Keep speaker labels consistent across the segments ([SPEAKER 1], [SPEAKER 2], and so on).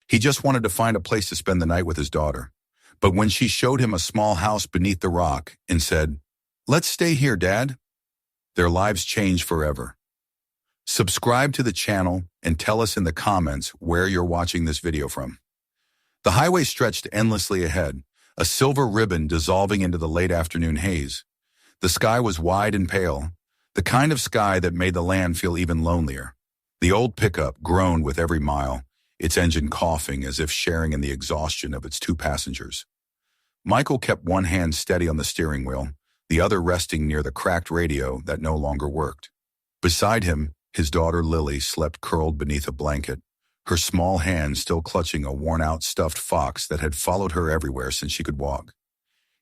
[SPEAKER 1] He just wanted to find a place to spend the night with his daughter. But when she showed him a small house beneath the rock and said, "Let's stay here, Dad," their lives changed forever. Subscribe to the channel and tell us in the comments where you're watching this video from. The highway stretched endlessly ahead, a silver ribbon dissolving into the late afternoon haze. The sky was wide and pale, the kind of sky that made the land feel even lonelier. The old pickup groaned with every mile, its engine coughing as if sharing in the exhaustion of its two passengers. Michael kept one hand steady on the steering wheel, the other resting near the cracked radio that no longer worked. Beside him, his daughter Lily slept curled beneath a blanket, her small hand still clutching a worn-out stuffed fox that had followed her everywhere since she could walk.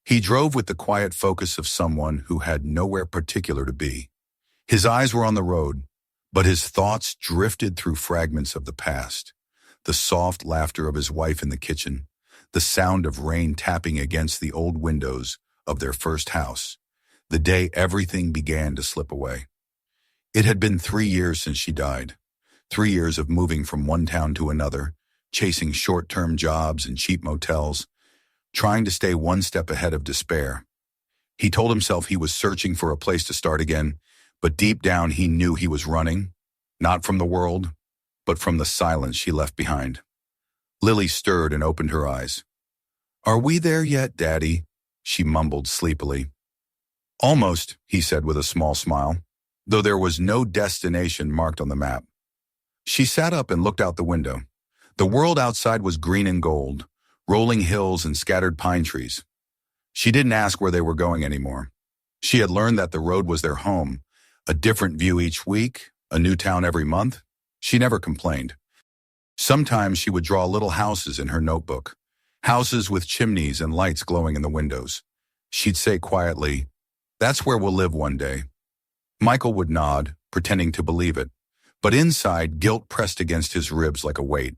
[SPEAKER 1] He drove with the quiet focus of someone who had nowhere particular to be. His eyes were on the road, but his thoughts drifted through fragments of the past. The soft laughter of his wife in the kitchen, the sound of rain tapping against the old windows of their first house, the day everything began to slip away. It had been 3 years since she died, 3 years of moving from one town to another, chasing short-term jobs and cheap motels, trying to stay one step ahead of despair. He told himself he was searching for a place to start again, but deep down he knew he was running, not from the world, but from the silence she left behind. Lily stirred and opened her eyes. "Are we there yet, Daddy?" she mumbled sleepily. "Almost," he said with a small smile, though there was no destination marked on the map. She sat up and looked out the window. The world outside was green and gold, rolling hills and scattered pine trees. She didn't ask where they were going anymore. She had learned that the road was their home, a different view each week, a new town every month. She never complained. Sometimes she would draw little houses in her notebook, houses with chimneys and lights glowing in the windows. She'd say quietly, "That's where we'll live one day." Michael would nod, pretending to believe it, but inside guilt pressed against his ribs like a weight.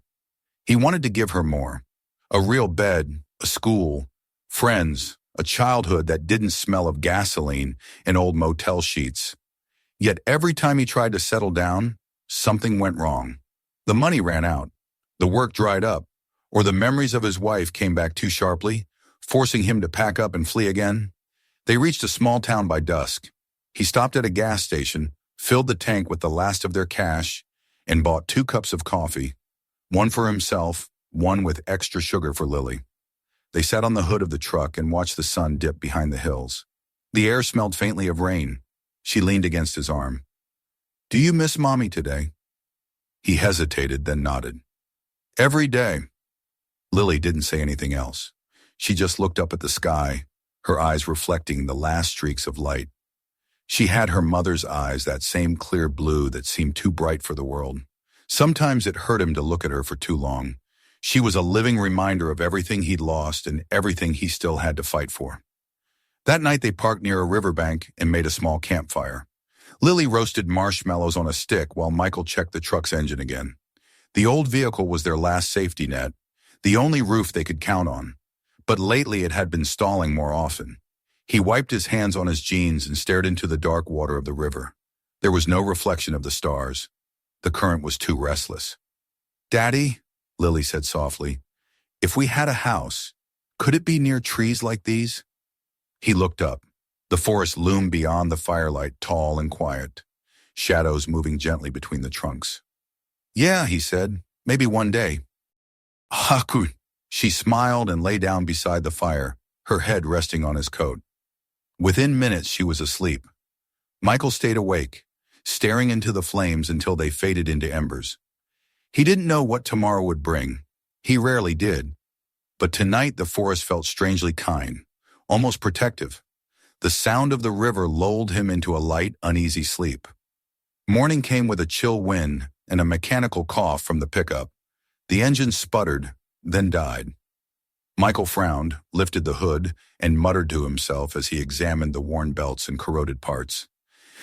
[SPEAKER 1] He wanted to give her more. A real bed, a school, friends, a childhood that didn't smell of gasoline and old motel sheets. Yet every time he tried to settle down, something went wrong. The money ran out, the work dried up, or the memories of his wife came back too sharply, forcing him to pack up and flee again. They reached a small town by dusk. He stopped at a gas station, filled the tank with the last of their cash, and bought 2 cups of coffee, one for himself, one with extra sugar for Lily. They sat on the hood of the truck and watched the sun dip behind the hills. The air smelled faintly of rain. She leaned against his arm. "Do you miss Mommy today?" He hesitated, then nodded. "Every day." Lily didn't say anything else. She just looked up at the sky, her eyes reflecting the last streaks of light. She had her mother's eyes, that same clear blue that seemed too bright for the world. Sometimes it hurt him to look at her for too long. She was a living reminder of everything he'd lost and everything he still had to fight for. That night they parked near a riverbank and made a small campfire. Lily roasted marshmallows on a stick while Michael checked the truck's engine again. The old vehicle was their last safety net, the only roof they could count on. But lately it had been stalling more often. He wiped his hands on his jeans and stared into the dark water of the river. There was no reflection of the stars. The current was too restless. "Daddy," Lily said softly, "if we had a house, could it be near trees like these?" He looked up. The forest loomed beyond the firelight, tall and quiet, shadows moving gently between the trunks. "Yeah," he said, "maybe one day." "Haku." She smiled and lay down beside the fire, her head resting on his coat. Within minutes she was asleep. Michael stayed awake, staring into the flames until they faded into embers. He didn't know what tomorrow would bring. He rarely did. But tonight the forest felt strangely kind, almost protective. The sound of the river lulled him into a light, uneasy sleep. Morning came with a chill wind and a mechanical cough from the pickup. The engine sputtered, then died. Michael frowned, lifted the hood, and muttered to himself as he examined the worn belts and corroded parts.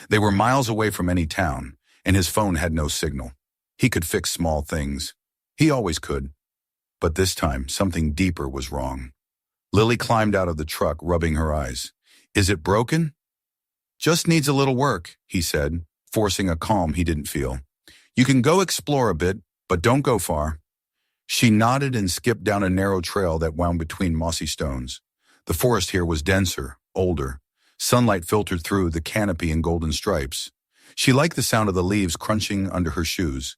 [SPEAKER 1] They were miles away from any town, and his phone had no signal. He could fix small things. He always could. But this time, something deeper was wrong. Lily climbed out of the truck, rubbing her eyes. "Is it broken?" "Just needs a little work," he said, forcing a calm he didn't feel. "You can go explore a bit, but don't go far." She nodded and skipped down a narrow trail that wound between mossy stones. The forest here was denser, older. Sunlight filtered through the canopy in golden stripes. She liked the sound of the leaves crunching under her shoes.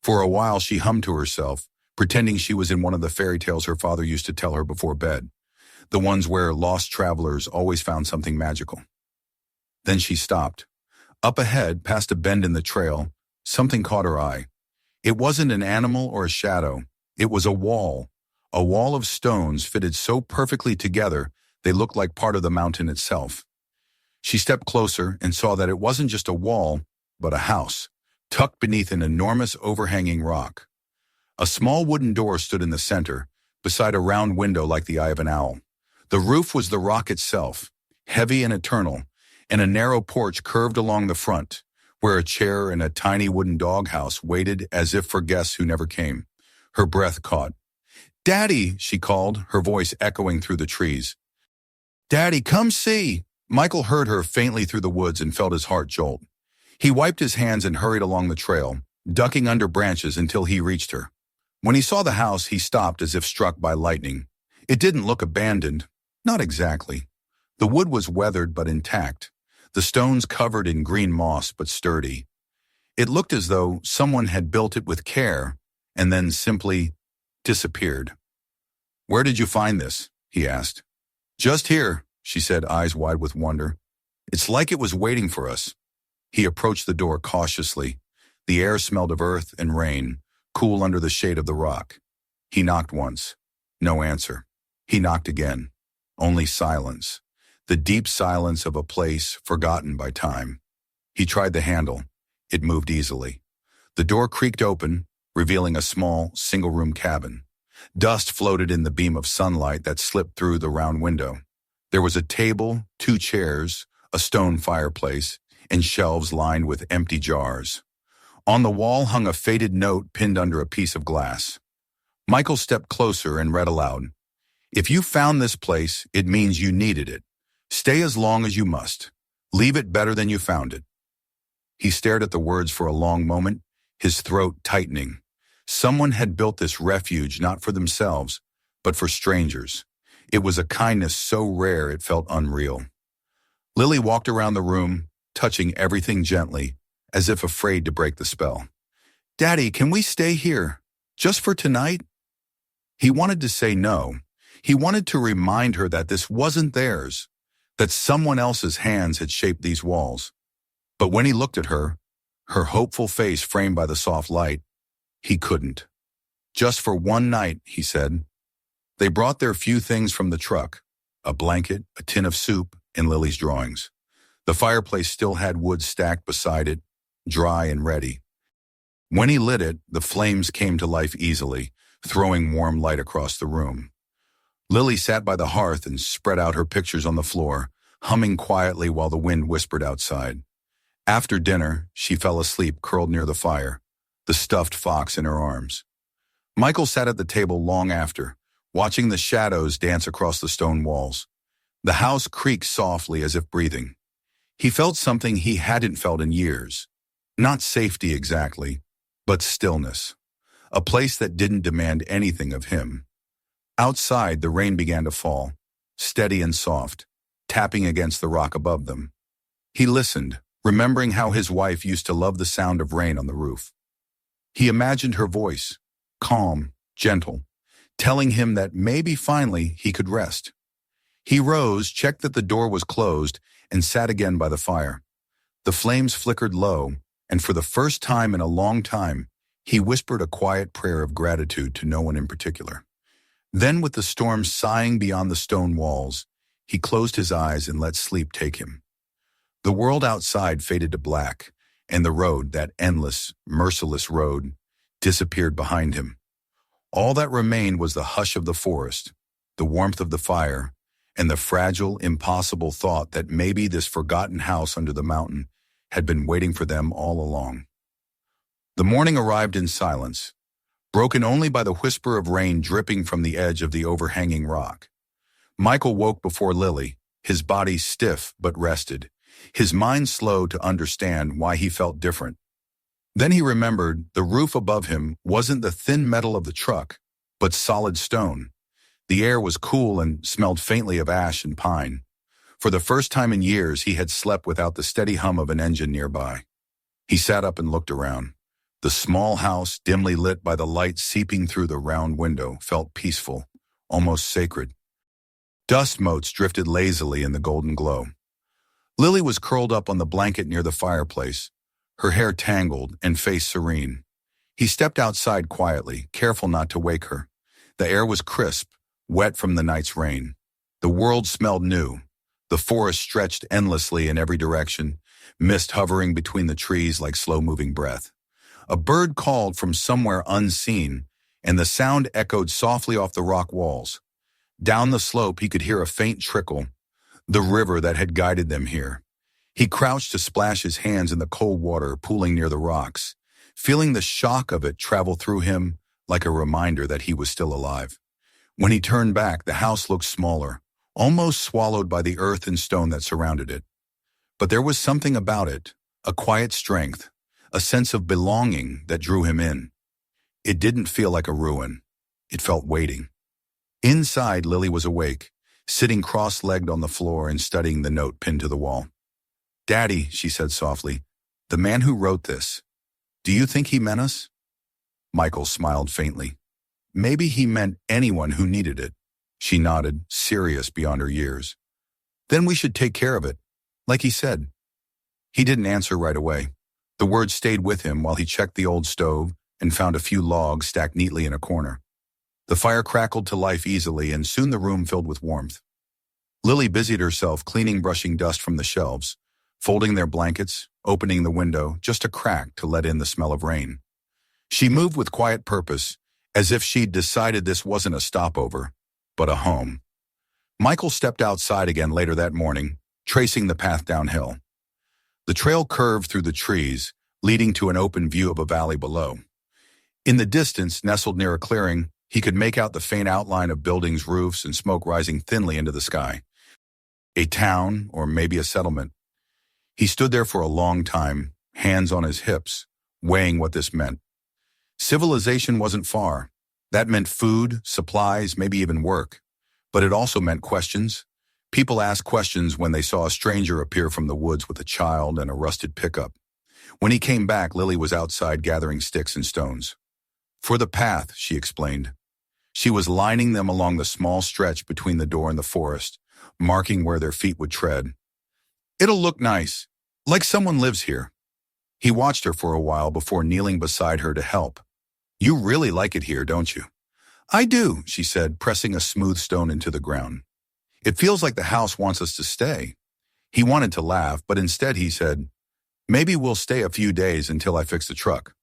[SPEAKER 1] For a while she hummed to herself, pretending she was in one of the fairy tales her father used to tell her before bed, the ones where lost travelers always found something magical. Then she stopped. Up ahead, past a bend in the trail, something caught her eye. It wasn't an animal or a shadow. It was a wall of stones fitted so perfectly together they looked like part of the mountain itself. She stepped closer and saw that it wasn't just a wall, but a house, tucked beneath an enormous overhanging rock. A small wooden door stood in the center, beside a round window like the eye of an owl. The roof was the rock itself, heavy and eternal, and a narrow porch curved along the front, where a chair and a tiny wooden doghouse waited as if for guests who never came. Her breath caught. "Daddy," she called, her voice echoing through the trees. "Daddy, come see!" Michael heard her faintly through the woods and felt his heart jolt. He wiped his hands and hurried along the trail, ducking under branches until he reached her. When he saw the house, he stopped as if struck by lightning. It didn't look abandoned. Not exactly. The wood was weathered but intact, the stones covered in green moss but sturdy. It looked as though someone had built it with care and then simply disappeared. "Where did you find this?" he asked. "Just here," she said, eyes wide with wonder. "It's like it was waiting for us." He approached the door cautiously. The air smelled of earth and rain, cool under the shade of the rock. He knocked once. No answer. He knocked again. Only silence. The deep silence of a place forgotten by time. He tried the handle. It moved easily. The door creaked open, revealing a small, single-room cabin. Dust floated in the beam of sunlight that slipped through the round window. There was a table, 2 chairs, a stone fireplace, and shelves lined with empty jars. On the wall hung a faded note pinned under a piece of glass. Michael stepped closer and read aloud, "If you found this place, it means you needed it. Stay as long as you must. Leave it better than you found it." He stared at the words for a long moment, his throat tightening. Someone had built this refuge not for themselves, but for strangers. It was a kindness so rare it felt unreal. Lily walked around the room, touching everything gently, as if afraid to break the spell. "Daddy, can we stay here? Just for tonight?" He wanted to say no. He wanted to remind her that this wasn't theirs, that someone else's hands had shaped these walls. But when he looked at her hopeful face framed by the soft light, he couldn't. "Just for one night," he said. They brought their few things from the truck, a blanket, a tin of soup, and Lily's drawings. The fireplace still had wood stacked beside it, dry and ready. When he lit it, the flames came to life easily, throwing warm light across the room. Lily sat by the hearth and spread out her pictures on the floor, humming quietly while the wind whispered outside. After dinner, she fell asleep curled near the fire, the stuffed fox in her arms. Michael sat at the table long after, watching the shadows dance across the stone walls. The house creaked softly as if breathing. He felt something he hadn't felt in years. Not safety exactly, but stillness. A place that didn't demand anything of him. Outside, the rain began to fall, steady and soft, tapping against the rock above them. He listened, remembering how his wife used to love the sound of rain on the roof. He imagined her voice, calm, gentle, telling him that maybe finally he could rest. He rose, checked that the door was closed, and sat again by the fire. The flames flickered low, and for the first time in a long time, he whispered a quiet prayer of gratitude to no one in particular. Then, with the storm sighing beyond the stone walls, he closed his eyes and let sleep take him. The world outside faded to black, and the road, that endless, merciless road, disappeared behind him. All that remained was the hush of the forest, the warmth of the fire, and the fragile, impossible thought that maybe this forgotten house under the mountain had been waiting for them all along. The morning arrived in silence, broken only by the whisper of rain dripping from the edge of the overhanging rock. Michael woke before Lily, his body stiff but rested, his mind slow to understand why he felt different. Then he remembered the roof above him wasn't the thin metal of the truck, but solid stone. The air was cool and smelled faintly of ash and pine. For the first time in years, he had slept without the steady hum of an engine nearby. He sat up and looked around. The small house, dimly lit by the light seeping through the round window, felt peaceful, almost sacred. Dust motes drifted lazily in the golden glow. Lily was curled up on the blanket near the fireplace, her hair tangled and face serene. He stepped outside quietly, careful not to wake her. The air was crisp, wet from the night's rain. The world smelled new. The forest stretched endlessly in every direction, mist hovering between the trees like slow-moving breath. A bird called from somewhere unseen, and the sound echoed softly off the rock walls. Down the slope he could hear a faint trickle, the river that had guided them here. He crouched to splash his hands in the cold water pooling near the rocks, feeling the shock of it travel through him like a reminder that he was still alive. When he turned back, the house looked smaller, almost swallowed by the earth and stone that surrounded it. But there was something about it, a quiet strength, a sense of belonging that drew him in. It didn't feel like a ruin. It felt waiting. Inside, Lily was awake, sitting cross-legged on the floor and studying the note pinned to the wall. "Daddy," she said softly, "the man who wrote this, do you think he meant us?" Michael smiled faintly. "Maybe he meant anyone who needed it." She nodded, serious beyond her years. "Then we should take care of it, like he said." He didn't answer right away. The words stayed with him while he checked the old stove and found a few logs stacked neatly in a corner. The fire crackled to life easily, and soon the room filled with warmth. Lily busied herself brushing dust from the shelves, folding their blankets, opening the window just a crack to let in the smell of rain. She moved with quiet purpose, as if she'd decided this wasn't a stopover, but a home. Michael stepped outside again later that morning, tracing the path downhill. The trail curved through the trees, leading to an open view of a valley below. In the distance, nestled near a clearing, he could make out the faint outline of buildings' roofs and smoke rising thinly into the sky. A town, or maybe a settlement. He stood there for a long time, hands on his hips, weighing what this meant. Civilization wasn't far. That meant food, supplies, maybe even work. But it also meant questions. People asked questions when they saw a stranger appear from the woods with a child and a rusted pickup. When he came back, Lily was outside gathering sticks and stones. "For the path," she explained. She was lining them along the small stretch between the door and the forest, marking where their feet would tread. "It'll look nice, like someone lives here." He watched her for a while before kneeling beside her to help. "You really like it here, don't you?" "I do," she said, pressing a smooth stone into the ground. "It feels like the house wants us to stay." He wanted to laugh, but instead he said, "Maybe we'll stay a few days until I fix the truck."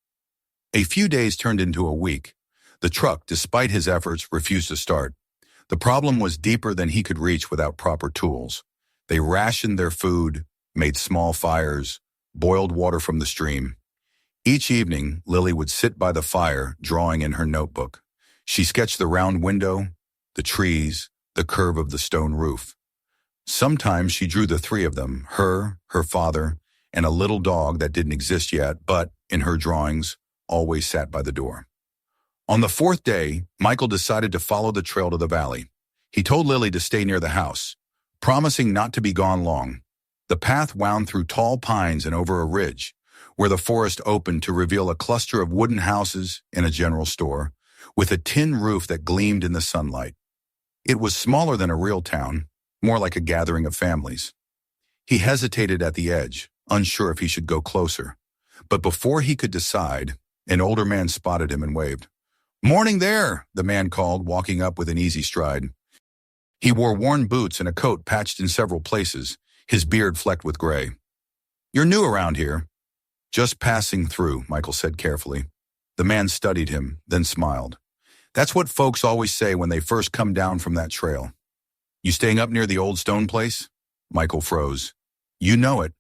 [SPEAKER 1] A few days turned into a week. The truck, despite his efforts, refused to start. The problem was deeper than he could reach without proper tools. They rationed their food, made small fires, boiled water from the stream. Each evening, Lily would sit by the fire, drawing in her notebook. She sketched the round window, the trees, the curve of the stone roof. Sometimes she drew the three of them, her father, and a little dog that didn't exist yet, but, in her drawings, always sat by the door. On the fourth day, Michael decided to follow the trail to the valley. He told Lily to stay near the house, promising not to be gone long. The path wound through tall pines and over a ridge, where the forest opened to reveal a cluster of wooden houses and a general store, with a tin roof that gleamed in the sunlight. It was smaller than a real town, more like a gathering of families. He hesitated at the edge, unsure if he should go closer. But before he could decide, an older man spotted him and waved. "Morning there," the man called, walking up with an easy stride. He wore worn boots and a coat patched in several places, his beard flecked with gray. "You're new around here." "Just passing through," Michael said carefully. The man studied him, then smiled. "That's what folks always say when they first come down from that trail." "You staying up near the old stone place?" Michael froze. "You know it."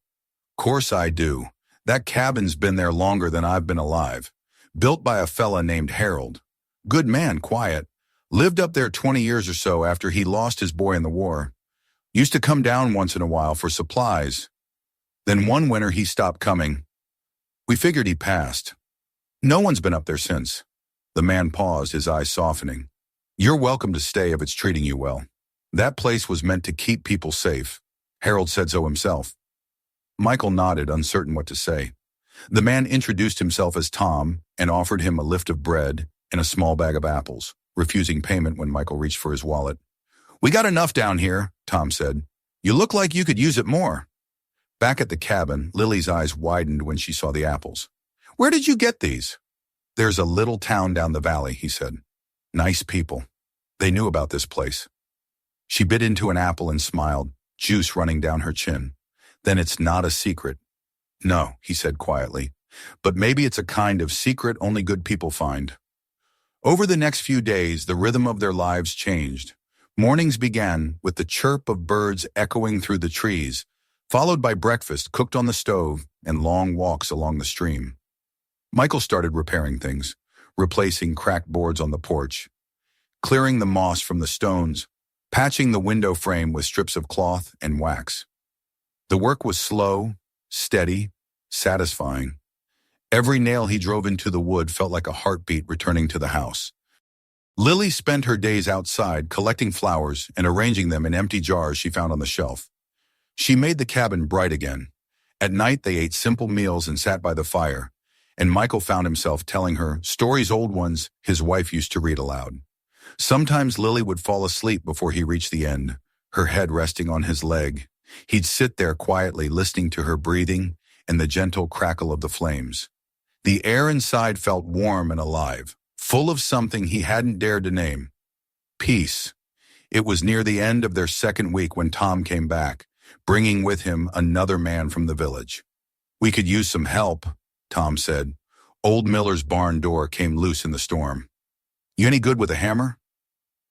[SPEAKER 1] "Course I do. That cabin's been there longer than I've been alive. Built by a fella named Harold. Good man, quiet. Lived up there 20 years or so after he lost his boy in the war. Used to come down once in a while for supplies. Then one winter he stopped coming. We figured he passed. No one's been up there since. The man paused, his eyes softening. You're welcome to stay if it's treating you well. That place was meant to keep people safe. Harold said so himself. Michael nodded, uncertain what to say. The man introduced himself as Tom and offered him a lift of bread and a small bag of apples, refusing payment when Michael reached for his wallet. We got enough down here, Tom said. You look like you could use it more. Back at the cabin, Lily's eyes widened when she saw the apples. Where did you get these? There's a little town down the valley, he said. Nice people. They knew about this place. She bit into an apple and smiled, juice running down her chin. Then it's not a secret. No, he said quietly, but maybe it's a kind of secret only good people find. Over the next few days, the rhythm of their lives changed. Mornings began with the chirp of birds echoing through the trees, followed by breakfast cooked on the stove and long walks along the stream. Michael started repairing things, replacing cracked boards on the porch, clearing the moss from the stones, patching the window frame with strips of cloth and wax. The work was slow, steady, satisfying. Every nail he drove into the wood felt like a heartbeat returning to the house. Lily spent her days outside collecting flowers and arranging them in empty jars she found on the shelf. She made the cabin bright again. At night they ate simple meals and sat by the fire, and Michael found himself telling her stories, old ones his wife used to read aloud. Sometimes Lily would fall asleep before he reached the end, her head resting on his leg. He'd sit there quietly listening to her breathing and the gentle crackle of the flames. The air inside felt warm and alive, full of something he hadn't dared to name. Peace. It was near the end of their second week when Tom came back, bringing with him another man from the village. We could use some help, Tom said. Old Miller's barn door came loose in the storm. You any good with a hammer?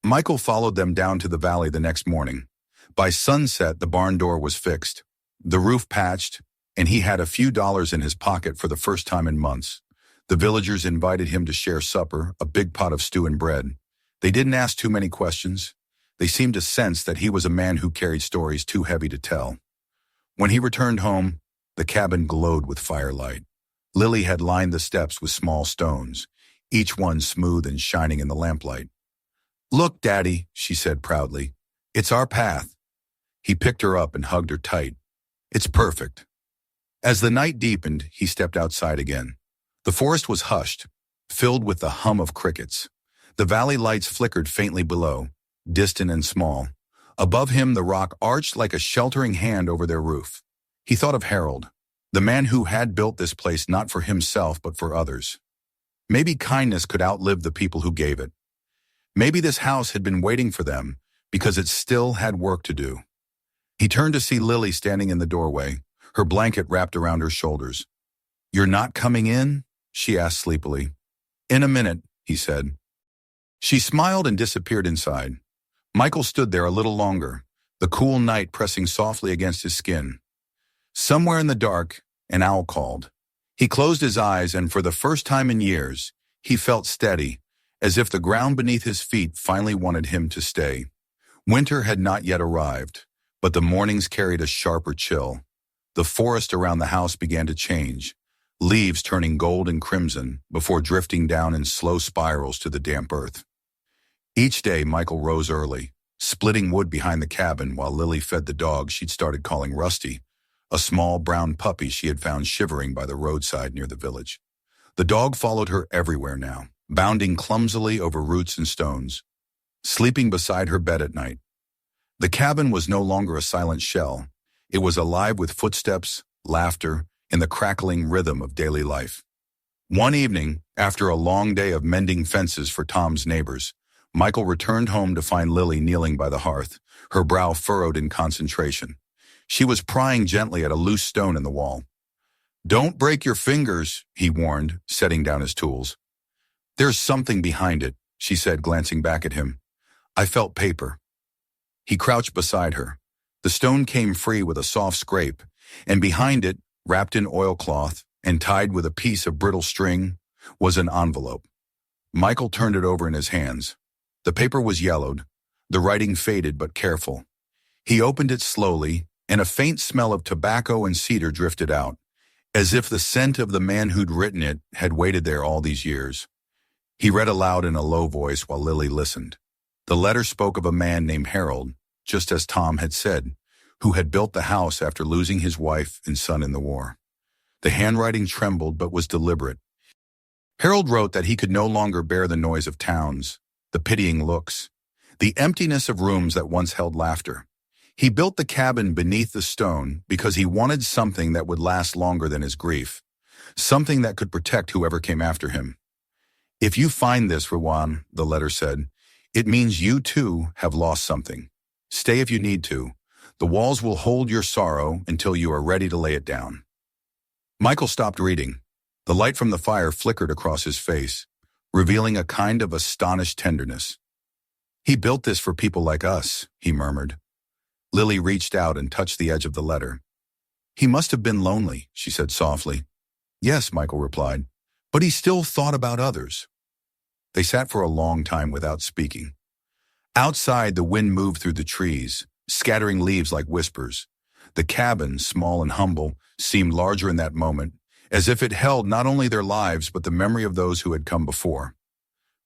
[SPEAKER 1] Michael followed them down to the valley the next morning. By sunset, the barn door was fixed, the roof patched, and he had a few dollars in his pocket for the first time in months. The villagers invited him to share supper, a big pot of stew and bread. They didn't ask too many questions. They seemed to sense that he was a man who carried stories too heavy to tell. When he returned home, the cabin glowed with firelight. Lily had lined the steps with small stones, each one smooth and shining in the lamplight. Look, Daddy, she said proudly. It's our path. He picked her up and hugged her tight. It's perfect. As the night deepened, he stepped outside again. The forest was hushed, filled with the hum of crickets. The valley lights flickered faintly below, distant and small. Above him, the rock arched like a sheltering hand over their roof. He thought of Harold, the man who had built this place not for himself but for others. Maybe kindness could outlive the people who gave it. Maybe this house had been waiting for them because it still had work to do. He turned to see Lily standing in the doorway, her blanket wrapped around her shoulders. You're not coming in? She asked sleepily. In a minute, he said. She smiled and disappeared inside. Michael stood there a little longer, the cool night pressing softly against his skin. Somewhere in the dark, an owl called. He closed his eyes, and for the first time in years, he felt steady, as if the ground beneath his feet finally wanted him to stay. Winter had not yet arrived, but the mornings carried a sharper chill. The forest around the house began to change, leaves turning gold and crimson before drifting down in slow spirals to the damp earth. Each day, Michael rose early, splitting wood behind the cabin while Lily fed the dog she'd started calling Rusty, a small brown puppy she had found shivering by the roadside near the village. The dog followed her everywhere now, bounding clumsily over roots and stones, sleeping beside her bed at night. The cabin was no longer a silent shell. It was alive with footsteps, laughter, and the crackling rhythm of daily life. One evening, after a long day of mending fences for Tom's neighbors, Michael returned home to find Lily kneeling by the hearth, her brow furrowed in concentration. She was prying gently at a loose stone in the wall. Don't break your fingers, he warned, setting down his tools. There's something behind it, she said, glancing back at him. I felt paper. He crouched beside her. The stone came free with a soft scrape, and behind it, wrapped in oilcloth and tied with a piece of brittle string, was an envelope. Michael turned it over in his hands. The paper was yellowed, the writing faded but careful. He opened it slowly, and a faint smell of tobacco and cedar drifted out, as if the scent of the man who'd written it had waited there all these years. He read aloud in a low voice while Lily listened. The letter spoke of a man named Harold, just as Tom had said, who had built the house after losing his wife and son in the war. The handwriting trembled but was deliberate. Harold wrote that he could no longer bear the noise of towns, the pitying looks, the emptiness of rooms that once held laughter. He built the cabin beneath the stone because he wanted something that would last longer than his grief, something that could protect whoever came after him. If you find this, Rowan, the letter said, it means you too have lost something. Stay if you need to. The walls will hold your sorrow until you are ready to lay it down. Michael stopped reading. The light from the fire flickered across his face, revealing a kind of astonished tenderness. He built this for people like us, he murmured. Lily reached out and touched the edge of the letter. He must have been lonely, she said softly. Yes, Michael replied, but he still thought about others. They sat for a long time without speaking. Outside, the wind moved through the trees, scattering leaves like whispers. The cabin, small and humble, seemed larger in that moment, as if it held not only their lives but the memory of those who had come before.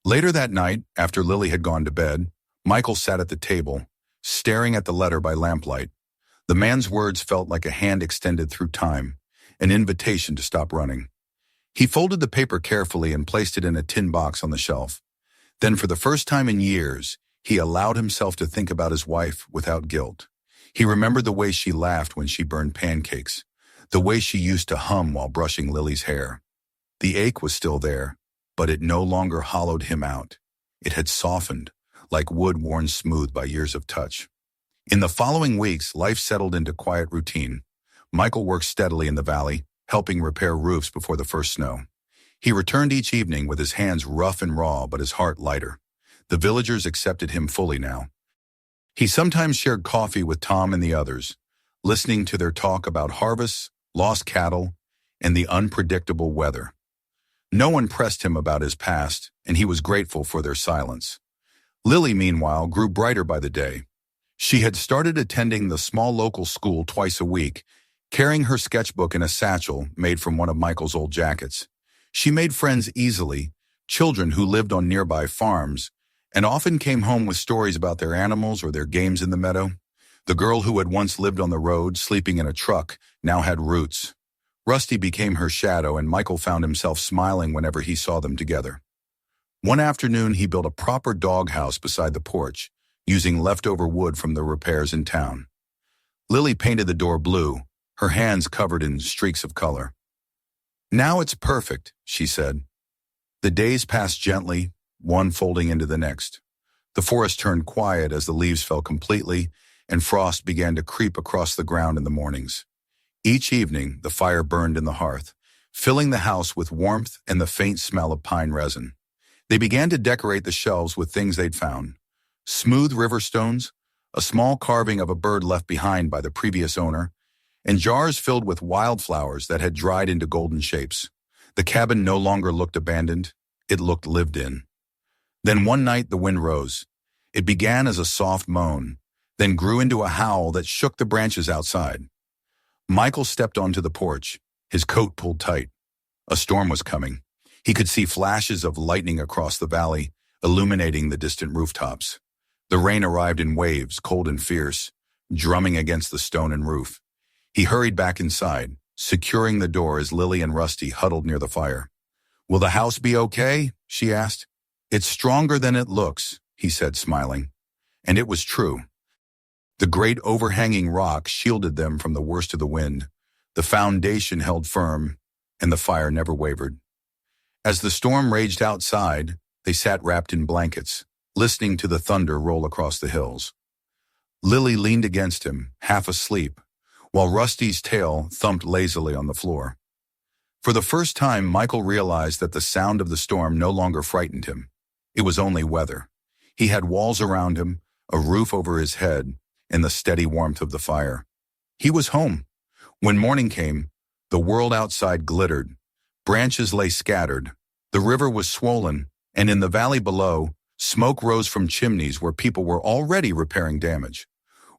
[SPEAKER 1] Later that night, after Lily had gone to bed, Michael sat at the table, staring at the letter by lamplight. The man's words felt like a hand extended through time, an invitation to stop running. He folded the paper carefully and placed it in a tin box on the shelf. Then, for the first time in years, he allowed himself to think about his wife without guilt. He remembered the way she laughed when she burned pancakes, the way she used to hum while brushing Lily's hair. The ache was still there, but it no longer hollowed him out. It had softened, like wood worn smooth by years of touch. In the following weeks, life settled into quiet routine. Michael worked steadily in the valley, helping repair roofs before the first snow. He returned each evening with his hands rough and raw, but his heart lighter. The villagers accepted him fully now. He sometimes shared coffee with Tom and the others, listening to their talk about harvests, lost cattle, and the unpredictable weather. No one pressed him about his past, and he was grateful for their silence. Lily, meanwhile, grew brighter by the day. She had started attending the small local school twice a week, carrying her sketchbook in a satchel made from one of Michael's old jackets. She made friends easily, children who lived on nearby farms, and often came home with stories about their animals or their games in the meadow. The girl who had once lived on the road, sleeping in a truck, now had roots. Rusty became her shadow, and Michael found himself smiling whenever he saw them together. One afternoon, he built a proper doghouse beside the porch, using leftover wood from the repairs in town. Lily painted the door blue, her hands covered in streaks of color. Now it's perfect, she said. The days passed gently, one folding into the next. The forest turned quiet as the leaves fell completely, and frost began to creep across the ground in the mornings. Each evening, the fire burned in the hearth, filling the house with warmth and the faint smell of pine resin. They began to decorate the shelves with things they'd found. Smooth river stones, a small carving of a bird left behind by the previous owner, and jars filled with wildflowers that had dried into golden shapes. The cabin no longer looked abandoned, it looked lived in. Then one night the wind rose. It began as a soft moan, then grew into a howl that shook the branches outside. Michael stepped onto the porch, his coat pulled tight. A storm was coming. He could see flashes of lightning across the valley, illuminating the distant rooftops. The rain arrived in waves, cold and fierce, drumming against the stone and roof. He hurried back inside, securing the door as Lily and Rusty huddled near the fire. "Will the house be okay?" she asked. "It's stronger than it looks," he said, smiling. And it was true. The great overhanging rock shielded them from the worst of the wind. The foundation held firm, and the fire never wavered. As the storm raged outside, they sat wrapped in blankets, listening to the thunder roll across the hills. Lily leaned against him, half asleep, while Rusty's tail thumped lazily on the floor. For the first time, Michael realized that the sound of the storm no longer frightened him. It was only weather. He had walls around him, a roof over his head, and the steady warmth of the fire. He was home. When morning came, the world outside glittered. Branches lay scattered. The river was swollen, and in the valley below, smoke rose from chimneys where people were already repairing damage.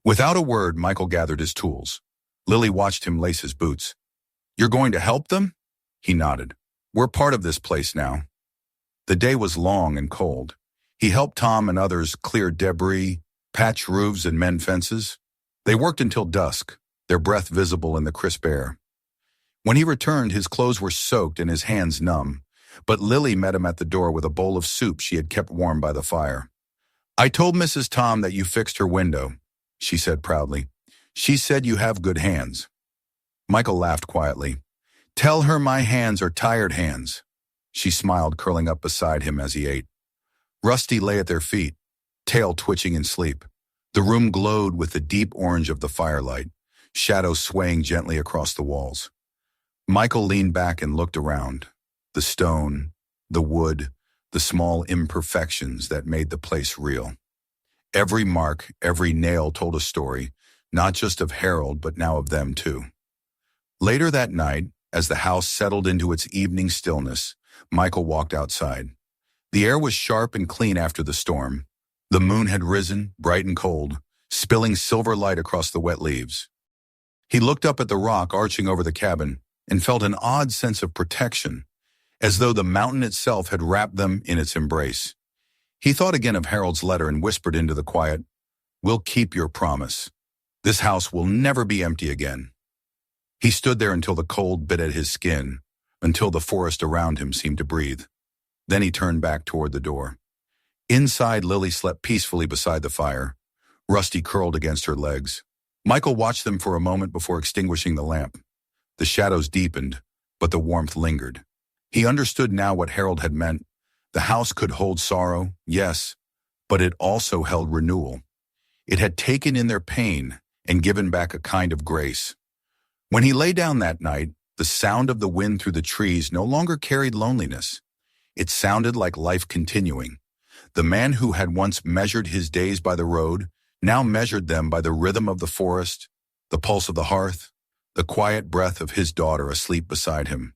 [SPEAKER 1] Without a word, Michael gathered his tools. Lily watched him lace his boots. "You're going to help them?" He nodded. "We're part of this place now." The day was long and cold. He helped Tom and others clear debris, patch roofs, and mend fences. They worked until dusk, their breath visible in the crisp air. When he returned, his clothes were soaked and his hands numb, but Lily met him at the door with a bowl of soup she had kept warm by the fire. "I told Mrs. Tom that you fixed her window," she said proudly. "She said you have good hands." Michael laughed quietly. "Tell her my hands are tired hands." She smiled, curling up beside him as he ate. Rusty lay at their feet, tail twitching in sleep. The room glowed with the deep orange of the firelight, shadows swaying gently across the walls. Michael leaned back and looked around. The stone, the wood, the small imperfections that made the place real. Every mark, every nail told a story, not just of Harold, but now of them too. Later that night, as the house settled into its evening stillness, Michael walked outside. The air was sharp and clean after the storm. The moon had risen, bright and cold, spilling silver light across the wet leaves. He looked up at the rock arching over the cabin and felt an odd sense of protection, as though the mountain itself had wrapped them in its embrace. He thought again of Harold's letter and whispered into the quiet, "We'll keep your promise. This house will never be empty again." He stood there until the cold bit at his skin, until the forest around him seemed to breathe. Then he turned back toward the door. Inside, Lily slept peacefully beside the fire, Rusty curled against her legs. Michael watched them for a moment before extinguishing the lamp. The shadows deepened, but the warmth lingered. He understood now what Harold had meant. The house could hold sorrow, yes, but it also held renewal. It had taken in their pain and given back a kind of grace. When he lay down that night, the sound of the wind through the trees no longer carried loneliness. It sounded like life continuing. The man who had once measured his days by the road now measured them by the rhythm of the forest, the pulse of the hearth, the quiet breath of his daughter asleep beside him.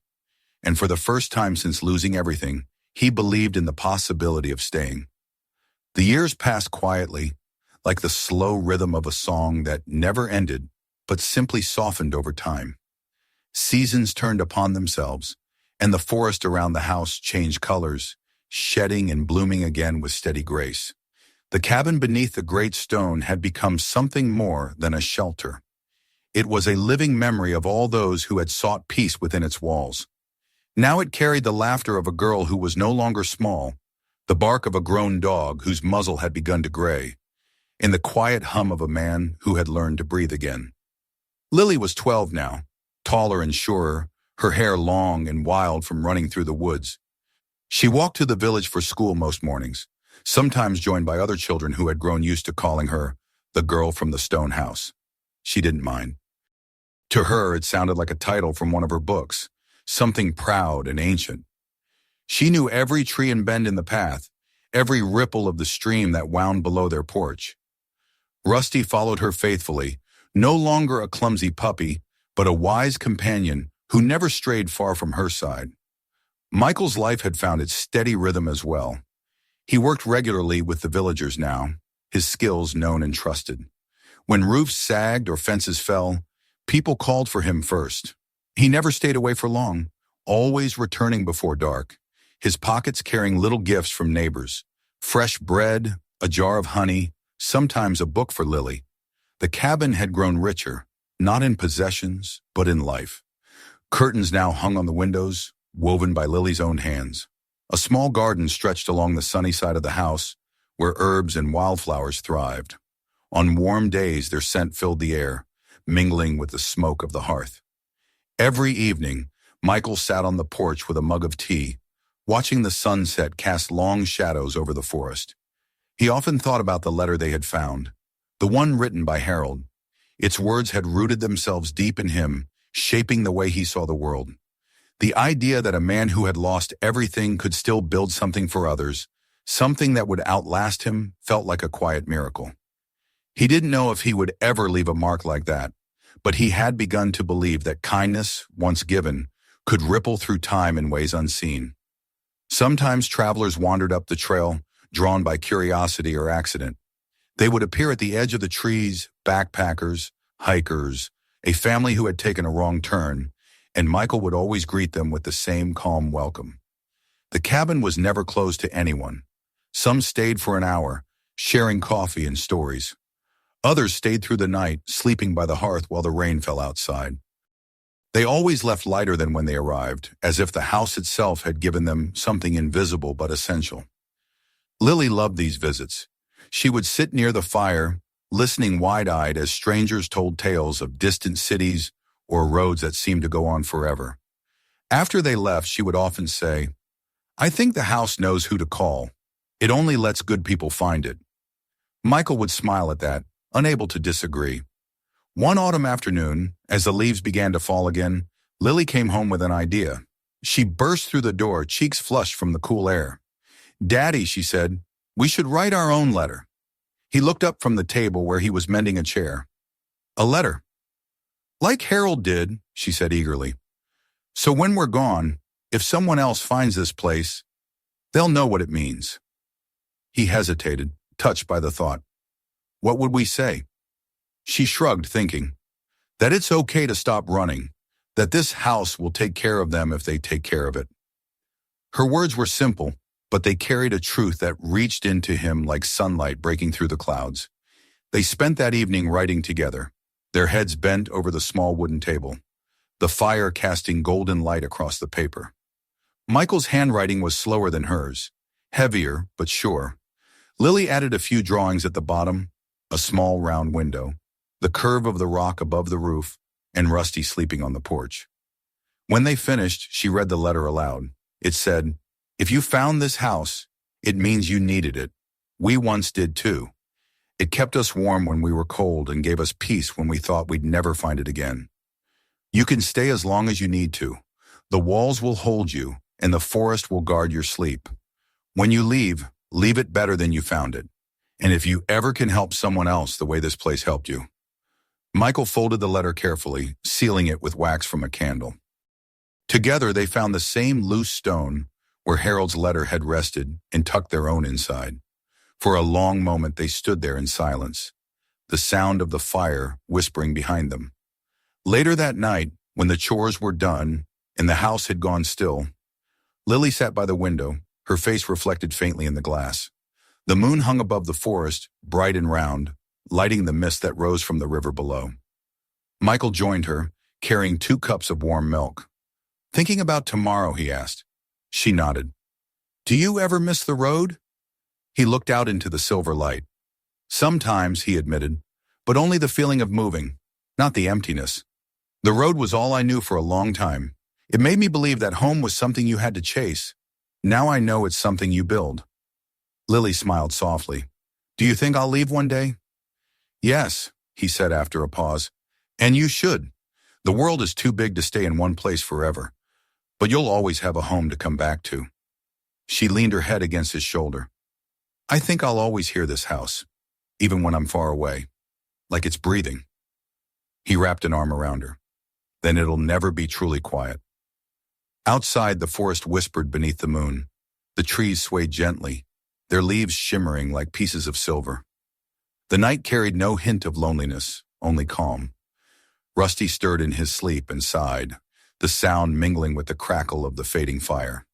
[SPEAKER 1] And for the first time since losing everything, he believed in the possibility of staying. The years passed quietly, like the slow rhythm of a song that never ended, but simply softened over time. Seasons turned upon themselves, and the forest around the house changed colors, shedding and blooming again with steady grace. The cabin beneath the great stone had become something more than a shelter. It was a living memory of all those who had sought peace within its walls. Now it carried the laughter of a girl who was no longer small, the bark of a grown dog whose muzzle had begun to gray, and the quiet hum of a man who had learned to breathe again. Lily was 12 now, taller and surer, her hair long and wild from running through the woods. She walked to the village for school most mornings, sometimes joined by other children who had grown used to calling her the girl from the stone house. She didn't mind. To her, it sounded like a title from one of her books, something proud and ancient. She knew every tree and bend in the path, every ripple of the stream that wound below their porch. Rusty followed her faithfully, no longer a clumsy puppy, but a wise companion who never strayed far from her side. Michael's life had found its steady rhythm as well. He worked regularly with the villagers now, his skills known and trusted. When roofs sagged or fences fell, people called for him first. He never stayed away for long, always returning before dark, his pockets carrying little gifts from neighbors, fresh bread, a jar of honey, sometimes a book for Lily. The cabin had grown richer, not in possessions, but in life. Curtains now hung on the windows, woven by Lily's own hands. A small garden stretched along the sunny side of the house, where herbs and wildflowers thrived. On warm days, their scent filled the air, mingling with the smoke of the hearth. Every evening, Michael sat on the porch with a mug of tea, watching the sunset cast long shadows over the forest. He often thought about the letter they had found, the one written by Harold. Its words had rooted themselves deep in him, shaping the way he saw the world. The idea that a man who had lost everything could still build something for others, something that would outlast him, felt like a quiet miracle. He didn't know if he would ever leave a mark like that, but he had begun to believe that kindness, once given, could ripple through time in ways unseen. Sometimes travelers wandered up the trail, drawn by curiosity or accident. They would appear at the edge of the trees, backpackers, hikers, a family who had taken a wrong turn, and Michael would always greet them with the same calm welcome. The cabin was never closed to anyone. Some stayed for an hour, sharing coffee and stories. Others stayed through the night, sleeping by the hearth while the rain fell outside. They always left lighter than when they arrived, as if the house itself had given them something invisible but essential. Lily loved these visits. She would sit near the fire, listening wide-eyed as strangers told tales of distant cities or roads that seemed to go on forever. After they left, she would often say, "I think the house knows who to call. It only lets good people find it." Michael would smile at that, unable to disagree. One autumn afternoon, as the leaves began to fall again, Lily came home with an idea. She burst through the door, cheeks flushed from the cool air. "Daddy," she said, "we should write our own letter." He looked up from the table where he was mending a chair. "A letter?" "Like Harold did," she said eagerly. "So when we're gone, if someone else finds this place, they'll know what it means." He hesitated, touched by the thought. What would we say? She shrugged, thinking that it's okay to stop running, that this house will take care of them if they take care of it. Her words were simple, but they carried a truth that reached into him like sunlight breaking through the clouds. They spent that evening writing together, their heads bent over the small wooden table, the fire casting golden light across the paper. Michael's handwriting was slower than hers, heavier but sure. Lily added a few drawings at the bottom, a small round window, the curve of the rock above the roof, and Rusty sleeping on the porch. When they finished, she read the letter aloud. It said, "If you found this house, it means you needed it. We once did too. It kept us warm when we were cold and gave us peace when we thought we'd never find it again. You can stay as long as you need to. The walls will hold you, and the forest will guard your sleep. When you leave, leave it better than you found it. And if you ever can help someone else the way this place helped you." Michael folded the letter carefully, sealing it with wax from a candle. Together, they found the same loose stone where Harold's letter had rested and tucked their own inside. For a long moment, they stood there in silence, the sound of the fire whispering behind them. Later that night, when the chores were done and the house had gone still, Lily sat by the window, her face reflected faintly in the glass. The moon hung above the forest, bright and round, lighting the mist that rose from the river below. Michael joined her, carrying 2 cups of warm milk. "Thinking about tomorrow?" he asked. She nodded. "Do you ever miss the road?" He looked out into the silver light. "Sometimes," he admitted, "but only the feeling of moving, not the emptiness. The road was all I knew for a long time. It made me believe that home was something you had to chase. Now I know it's something you build." Lily smiled softly. "Do you think I'll leave one day?" "Yes," he said after a pause. "And you should. The world is too big to stay in one place forever. But you'll always have a home to come back to." She leaned her head against his shoulder. "I think I'll always hear this house, even when I'm far away, like it's breathing." He wrapped an arm around her. "Then it'll never be truly quiet." Outside, the forest whispered beneath the moon. The trees swayed gently, their leaves shimmering like pieces of silver. The night carried no hint of loneliness, only calm. Rusty stirred in his sleep and sighed, the sound mingling with the crackle of the fading fire.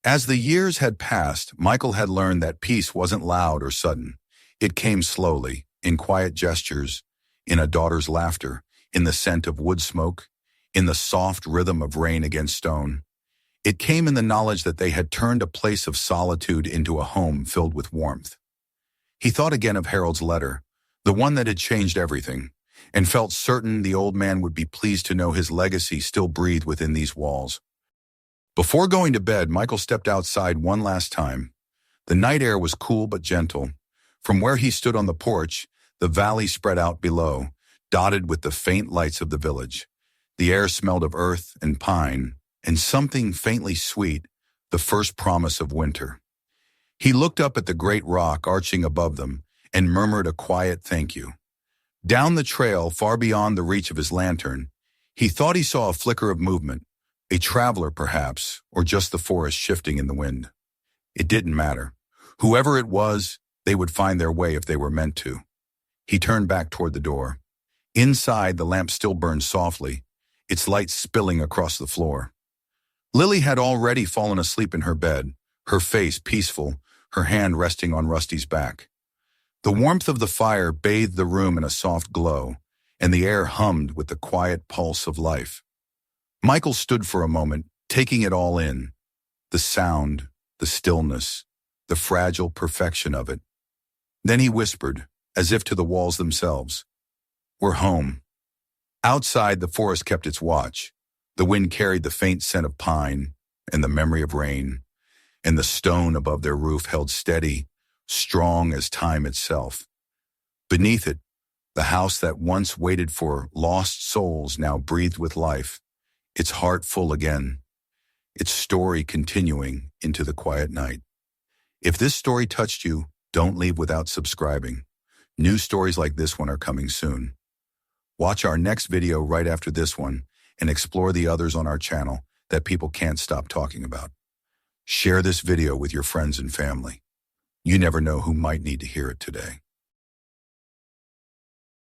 [SPEAKER 1] As the years had passed, Michael had learned that peace wasn't loud or sudden. It came slowly, in quiet gestures, in a daughter's laughter, in the scent of wood smoke, in the soft rhythm of rain against stone. It came in the knowledge that they had turned a place of solitude into a home filled with warmth. He thought again of Harold's letter, the one that had changed everything, and felt certain the old man would be pleased to know his legacy still breathed within these walls. Before going to bed, Michael stepped outside one last time. The night air was cool but gentle. From where he stood on the porch, the valley spread out below, dotted with the faint lights of the village. The air smelled of earth and pine, and something faintly sweet, the first promise of winter. He looked up at the great rock arching above them and murmured a quiet thank you. Down the trail, far beyond the reach of his lantern, he thought he saw a flicker of movement, a traveler perhaps, or just the forest shifting in the wind. It didn't matter. Whoever it was, they would find their way if they were meant to. He turned back toward the door. Inside, the lamp still burned softly, its light spilling across the floor. Lily had already fallen asleep in her bed, her face peaceful, her hand resting on Rusty's back. The warmth of the fire bathed the room in a soft glow, and the air hummed with the quiet pulse of life. Michael stood for a moment, taking it all in. The sound, the stillness, the fragile perfection of it. Then he whispered, as if to the walls themselves, "We're home." Outside, the forest kept its watch. The wind carried the faint scent of pine and the memory of rain, and the stone above their roof held steady, strong as time itself. Beneath it, the house that once waited for lost souls now breathed with life, its heart full again, its story continuing into the quiet night. If this story touched you, don't leave without subscribing. New stories like this one are coming soon. Watch our next video right after this one and explore the others on our channel that people can't stop talking about. Share this video with your friends and family. You never know who might need to hear it today.